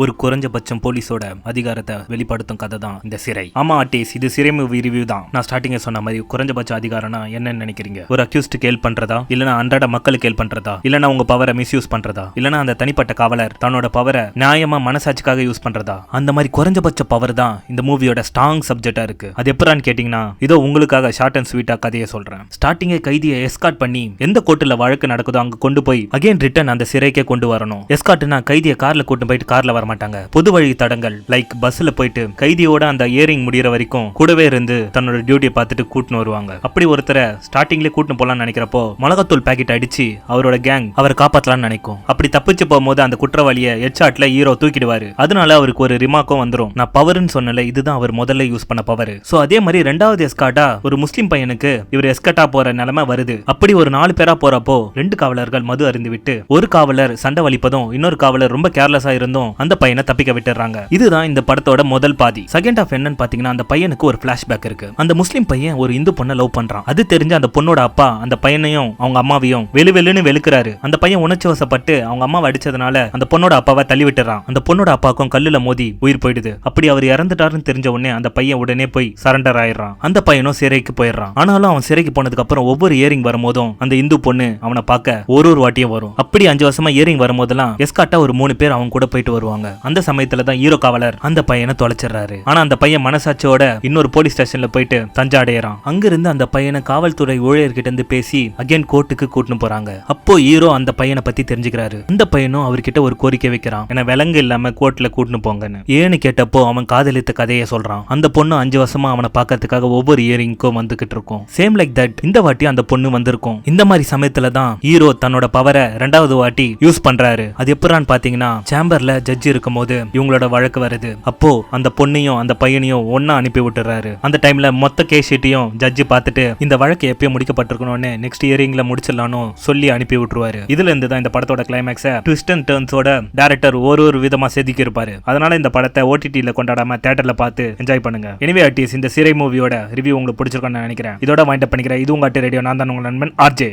ஒரு குறைஞ்சபட்சம் போலீஸோட அதிகாரத்தை வெளிப்படுத்தும் கதை தான் இந்த சிறை. ஆமா ஆர்டிஸ்ட், இது சிறை மூவி ரிவ்யூ தான். நான் ஸ்டார்டிங்க சொன்ன மாதிரி குறைஞ்சபட்ச அதிகாரம்னா என்னன்னு நினைக்கிறீங்க? ஒரு அக்யூஸ்ட் கேள் பண்றதா, இல்லனா அன்றாட மக்களுக்கு கேள் பண்றதா, இல்லனா உங்க பவரை மிஸ்யூஸ் பண்றதா, இல்லனா அந்த தனிப்பட்ட காவலர் தன்னோட பவரை நியாயமா மனசாட்சிக்காக யூஸ் பண்றதா? அந்த மாதிரி குறைஞ்சபட்ச பவர் தான் இந்த மூவியோட ஸ்ட்ராங் சப்ஜெக்டா இருக்கு. அது எப்படான்னு கேட்டீங்கன்னா, இதோ உங்களுக்காக ஷார்ட் அண்ட் ஸ்வீட்டா கதையை சொல்றேன். ஸ்டார்டிங்கே கைதியை எஸ்கார்ட் பண்ணி எந்த கோர்ட்டுல வழக்கு நடக்குதோ அங்க கொண்டு போய் அகைன் ரிட்டர்ன் அந்த சிறைக்கே கொண்டு வரணும். எஸ்கார்ட்னா கைதியை கார்ல கூட்டு போயிட்டு கார்ல மாட்டாங்க. பொது வழி தடங்கள் லைக் பஸ்ல போயிட்டு கைதியோட அந்த இயரிங் முடியற வரைக்கும் கூடவே இருந்து தன்னோட டியூட்டியை பார்த்துட்டு கூட்டின்னு வருவாங்க. அப்படி ஒருத்தரை ஸ்டார்டிங்லேயே கூட்டின்னு போலான்னு நினைக்கிறப்போ மிளகாத்தூள் பாக்கெட் அடிச்சு அவரோட கேங் அவரை காப்பாத்தலாம்னு நினைக்கும். அப்படி தப்பிச்சு போகும்போது அந்த குற்றவாளியை ஹெட்ஷாட்ல ஹீரோ தூக்கிடுவாரு. அதனால அவருக்கு ஒரு ரிமார்க்கும் வந்துடும். நான் பவர்னு சொன்னல, இதுதான் அவர் முதல்ல யூஸ் பண்ண பவர். சோ அதே மாதிரி ரெண்டாவது எஸ்கார்ட்டா ஒரு முஸ்லிம் பையனுக்கு இவர் எஸ்கர்ட்டா போற நிலைமை வருது. அப்படி ஒரு 4 பேரா போறப்போ 2 காவலர்கள் மது அருந்து விட்டு ஒரு காவலர் சண்டை வலிப்பதும் இன்னொரு காவலர் ரொம்ப கேர்லெஸ்ஸா இருந்தும் அந்த பையனை தப்பிக்க விட்டுறாங்க. இதுதான் இந்த படத்தோட முதல் பாதி. செகண்ட் ஆஃப் என்னன்னு பாத்தீங்கன்னா, அந்த பையனுக்கு ஒரு பிளாஷ்பேக் இருக்கு. அந்த முஸ்லிம் பையன் ஒரு இந்து பொண்ணை லவ் பண்றான். அது தெரிஞ்ச அந்த பொண்ணோட அப்பா அந்த பையனையும் அவங்க அம்மாவையும் வெளுன்னு வெளுக்கிறாரு. அந்த பையன் உணர்ச்சி வசப்பட்டு அவங்க அம்மாவை அடிச்சதுனால அந்த பொண்ணோட அப்பாவை தள்ளி விட்டுறான். அந்த பொண்ணோட அப்பாவுக்கும் கல்லுல மோதி உயிர் போயிடுது. அப்படி அவர் இறந்துட்டாருன்னு தெரிஞ்ச உடனே அந்த பையன் உடனே போய் சரண்டர் ஆயிடுறான். அந்த பையனும் சிறைக்கு போயிடுறான். ஆனாலும் அவன் சிறைக்கு போனதுக்கு அப்புறம் ஒவ்வொரு இயரிங் வரும்போதும் அந்த இந்து பொண்ணு அவனை பார்க்க ஒரு வாட்டியும் வரும். அப்படி 5 வருஷமா இயரிங் வரும்போதெல்லாம் எஸ்கார்ட்டா ஒரு 3 பேர் அவங்க கூட போயிட்டு வருவாங்க. அந்த சமயத்துல தான் ஹீரோ காவலர் அந்த பையனை தொலைச்சிடுறாரு. ஆனா அந்த பையன் மனசாட்சியோட இன்னொரு போலீஸ் ஸ்டேஷன்ல போயிட்டு தஞ்சை அடையறான். அங்கிருந்து அந்த பையனை காவல்துறை ஊழியர்கிட்ட இருந்து பேசி அகைன் கோர்ட்டுக்கு கூட்டின்னு போறாங்க. அப்போ ஹீரோ அந்த பையனை பத்தி தெரிஞ்சுக்கிறாரு. அந்த பையனும் அவர்கிட்ட ஒரு கோரிக்கை வைக்கிறான், ஏன்னா விலங்கு இல்லாம கோர்ட்ல கூட்டின்னு போங்கன்னு. ஏன்னு கேட்டப்போ அவன் காதலித்த கதையை சொல்றான். அந்த பொண்ணு 5 வருஷமா அவனை பார்க்கறதுக்காக ஒவ்வொரு இயரிங்க்கும் வந்துகிட்டு இருக்கும். சேம் லைக் தட் இந்த வாட்டி அந்த பொண்ணு வந்திருக்கும். இந்த மாதிரி சமயத்துல தான் ஹீரோ தன்னோட பவரை 2வது வாட்டி யூஸ் பண்றாரு. அது எப்படான்னு பாத்தீங்கன்னா, சேம்பர்ல ஜட்ஜ் இருக்கும் போது இவங்களோட வழக்கு வருது. அப்போ அந்த பொண்ணையும் அந்த பையனையும் ஒன்னா அனுப்பி விட்டுறாரு. அந்த டைம்ல மொத்த கேஸ் ஷீட்டையும் ஜட்ஜி பார்த்துட்டு இந்த வழக்கு எப்பயும் முடிக்கப்பட்டிருக்கணும்னு நெக்ஸ்ட் இயரிங்ல முடிச்சிடலாம்னு சொல்லி அனுப்பி விட்டுருவாரு. இதுல இருந்து தான் இந்த படத்தோட கிளைமேக்ஸை ட்விஸ்ட் அண்ட் டர்ன்ஸோட டைரக்டர் ஒரு விதமா செதுக்கி இருப்பாரு. அதனால இந்த படத்தை ஓடிடில கொண்டாடாம தியேட்டர்ல பார்த்து என்ஜாய் பண்ணுங்க. எனிவே ஆர்டிஸ்ட், இந்த சிறை மூவியோட ரிவ்யூ உங்களுக்கு பிடிச்சிருக்கும்னு நினைக்கிறேன். இதோட வாயிண்ட் அப் பண்ணிக்கிறேன். இது உங்க ரேடியோ. நான் தான் உங்க நண்பன் ஆர்ஜே.